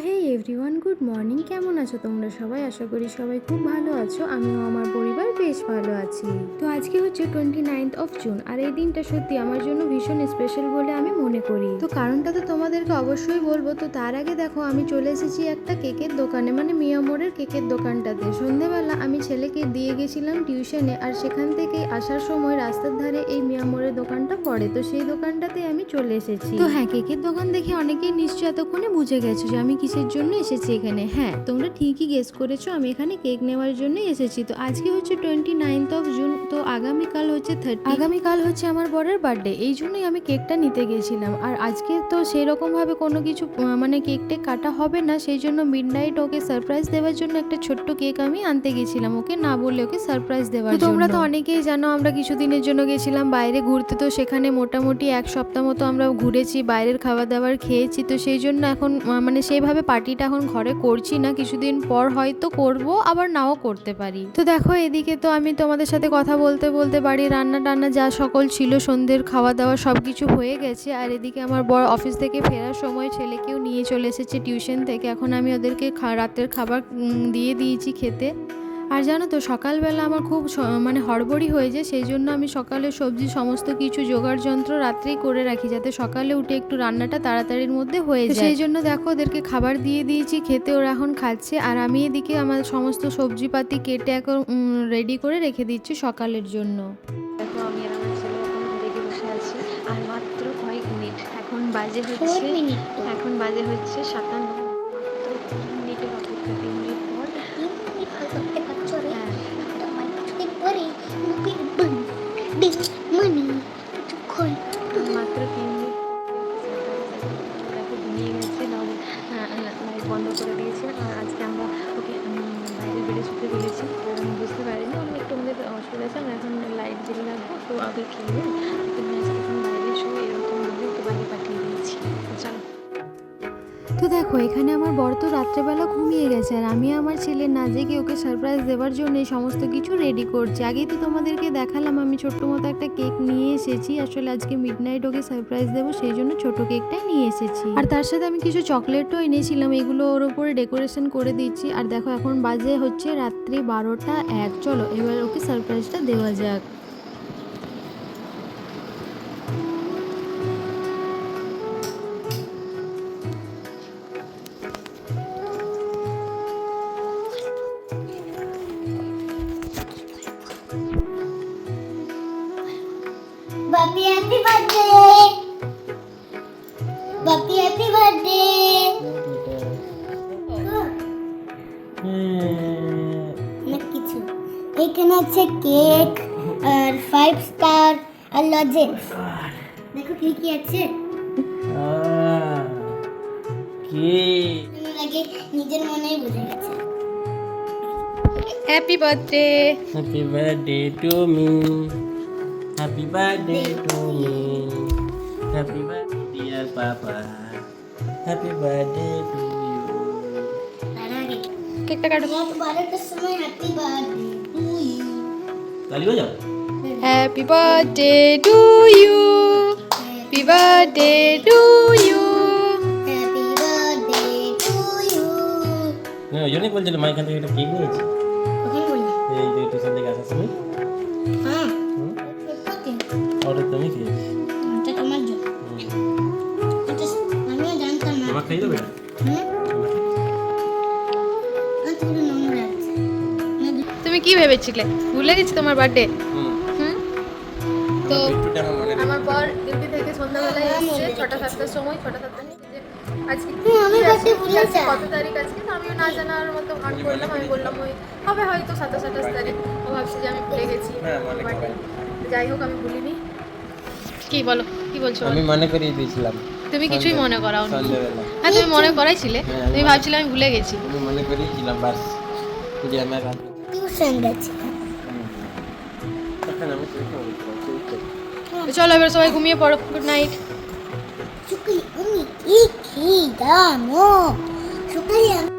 হে everyone, good morning. কেমন আছো তোমরা সবাই? আশা করি সবাই খুব ভালো আছো। আমিও আমার পরিবার বেশ ভালো আছি। তো আজকে হচ্ছে 29th জুন, আর এই দিনটা সত্যি আমার জন্য ভীষণ স্পেশাল বলে আমি মনে করি। তো কারণটা তো তোমাদেরকে অবশ্যই বলবো। তো তার আগে দেখো, আমি চলে এসেছি একটা কেকের দোকানে, মানে মিয়ামোড়ের কেকের দোকানটাতে। সন্ধেবেলা আমি ছেলেকে দিয়ে গেছিলাম টিউশনে, আর সেখান থেকে আসার সময় রাস্তার ধারে এই মিয়ামোড়ের দোকানটা পড়ে। তো সেই দোকানটাতে আমি চলে এসেছি। তো হ্যাঁ, কেকের দোকান দেখে অনেকেই নিশ্চয় এতক্ষণে বুঝে গেছো যে আমি কিসের জন্য এসেছি এখানে। হ্যাঁ, তোমরা ঠিকই গেস করেছো, আমি এখানে কেক নেওয়ার জন্য এসেছি। তো আজকে হচ্ছে 29th জুন। তো আগামীকাল হচ্ছে আগামীকাল হচ্ছে আমার বরের বার্থডে, এই জন্যই আমি কেকটা নিতে গেছিলাম। আর আজকে তো সেই রকম ভাবে কোনো কিছু মানে কেকটা কাটা হবে না, সেই জন্য মিডনাইট ওকে সারপ্রাইজ দেওয়ার জন্য একটা ছোট্ট কেক আমি আনতে গেছিলাম, ওকে না বলে ওকে সারপ্রাইজ দেওয়ার জন্য। তোমরা তো অনেকেই জানো আমরা কিছুদিনের জন্য গেছিলাম বাইরে ঘুরতে। তো সেখানে মোটামুটি এক সপ্তাহ মতো আমরা ঘুরেছি, বাইরের খাবার দাবার খেয়েছি। তো সেই জন্য এখন মানে সেইভাবে পার্টিটা এখন ঘরে করছি না, কিছুদিন পর হয়তো করব, আবার নাও করতে পারি। তো দেখো, এদিকে তো আমি তোমাদের সাথে কথা বলতে বলতে বাড়ির রান্না টান্না যা সকল ছিল, সন্ধ্যের খাওয়া দাওয়া সব কিছু হয়ে গেছে। আর এদিকে আমার বড় অফিস থেকে ফেরার সময় ছেলেকেও নিয়ে চলে এসেছে টিউশন থেকে। এখন আমি ওদেরকে রাতের খাবার দিয়ে দিয়েছি খেতে। আর জানো তো, সকালবেলা আমার খুব মানে হড়বড়ি হয়ে যায়, সেই জন্য আমি সকালে সবজি সমস্ত কিছু জোগাড় যন্ত্র রাত্রেই করে রাখি, যাতে সকালে উঠে একটু রান্নাটা তাড়াতাড়ির মধ্যে হয়ে যায়। সেই জন্য দেখো, ওদেরকে খাবার দিয়ে দিয়েছি খেতে, ওরা এখন খাচ্ছে। আর আমি এদিকে আমার সমস্ত সবজিপাতি কেটে এখন রেডি করে রেখে দিচ্ছি সকালের জন্য। দেখো, আমি আর আমার ছেলে এখন রেডি বসে আছি। আর মাত্র কয়েক মিনিট, এখন বাজে হচ্ছে 57, মাত্র 3 মিনিটের অপেক্ষা। 3 মিনিট পর মাত্র 3 মিনিট দেখো ঘুমিয়ে গেছে, লাইট বন্ধ করে দিয়েছে। আর আজকে আমরা ওকে বাইরে বেড়ে শুতে বলেছি, কারণ বুঝতে পারিনি আমি একটু আমাদের অসুবিধা আছে। আমরা এখন লাইট জ্বেলে রাখবো, তো আগে খেয়ে তুমি আজকে এখন বাইরে শো, এরকম বলে তো বাইরে পাঠিয়ে দিয়েছি। চলো। তো দেখো, এখানে আমার বর তো রাত্রেবেলা ঘুমিয়ে গেছে, আর আমি আমার ছেলে না জেগে ওকে সারপ্রাইজ দেওয়ার জন্য সমস্ত কিছু রেডি করছি। আগেই তো তোমাদেরকে দেখালাম আমি ছোট্ট মতো একটা কেক নিয়ে এসেছি। আসলে আজকে মিডনাইট ওকে সারপ্রাইজ দেবো, সেই জন্য ছোট কেকটাই নিয়ে এসেছি। আর তার সাথে আমি কিছু চকলেটও এনেছিলাম, এগুলো ওর উপরে ডেকোরেশন করে দিচ্ছি। আর দেখো, এখন বাজে হচ্ছে রাত্রি 12টা 1। চলো এবার ওকে সারপ্রাইজটা দেওয়া যাক। Papi, happy birthday! Papi, happy birthday! অনেক কিছু এখানে আছে, কেক আর 5 স্টার আর লজেন্স। দেখো কি কি আছে। আগে নিজের মনেই বুঝে গেছে। Happy birthday. Happy birthday to me. Happy birthday to me. Happy birthday dear Papa. Happy birthday to you. তার আগে কেকটা কাটো। রাত 12টার সময় হ্যাপি বার্থডে টু ইউ। ताली बजाओ। Happy birthday to you, happy birthday to you. Happy birthday to you. না ওই জন্যই বলছিলাম মা এখান থেকে একটা কেক নিয়েছি। ওকে বলি। এই যে টিউশন থেকে আসার সময় হ্যাঁ, ওকে। অর্ডার তুমি খেয়েছি। এটা তোমার জন্য। এটা আমিও জানতাম না। আমার খাইয়ে দেবে না? আচ্ছা, পুরো নোংরা আছে। তুমি কি ভেবেছিলে? ভুলে গেছি তোমার বার্থডে। হুম। তো একটুটা আমার মনে নেই। আমার বর ডিউটি থেকে সন্ধ্যাবেলায় এসেছে 6টা-7টার সময়। 6টা-7টা আজকে আমি বার্থডে ভুলে আজকে যাই। কত তারিখ আজকে? তো আমিও না জানার মতো ভান করলাম। আমি বললাম ওই হবে হয়তো 27-28 তারিখ। ও ভাবছে যে আমি ভুলে গেছি। হ্যাঁ, মনে বার্থডে। করাই। যাই হোক, আমি ভুলিনি। কি বলো, কি বলছো? আমি মনে করিয়ে দিয়েছিলাম তুমি কিছুই মনে করাও নি। সন্ধ্যাবেলা। হ্যাঁ, তুমি মনে করাইছিলে। হ্যাঁ, তুমি ভাবছিলে আমি ভুলে গেছি। আমি মনে করিয়েছিলাম বাস যে আমার রাত টিউশন গেছি। তখন আমি শুরু করেছিলাম। তো চলো এবার সবাই ঘুমিয়ে পড়ো। Good night. সকালে আমি কি খেয়ে দামো। সকালে আমি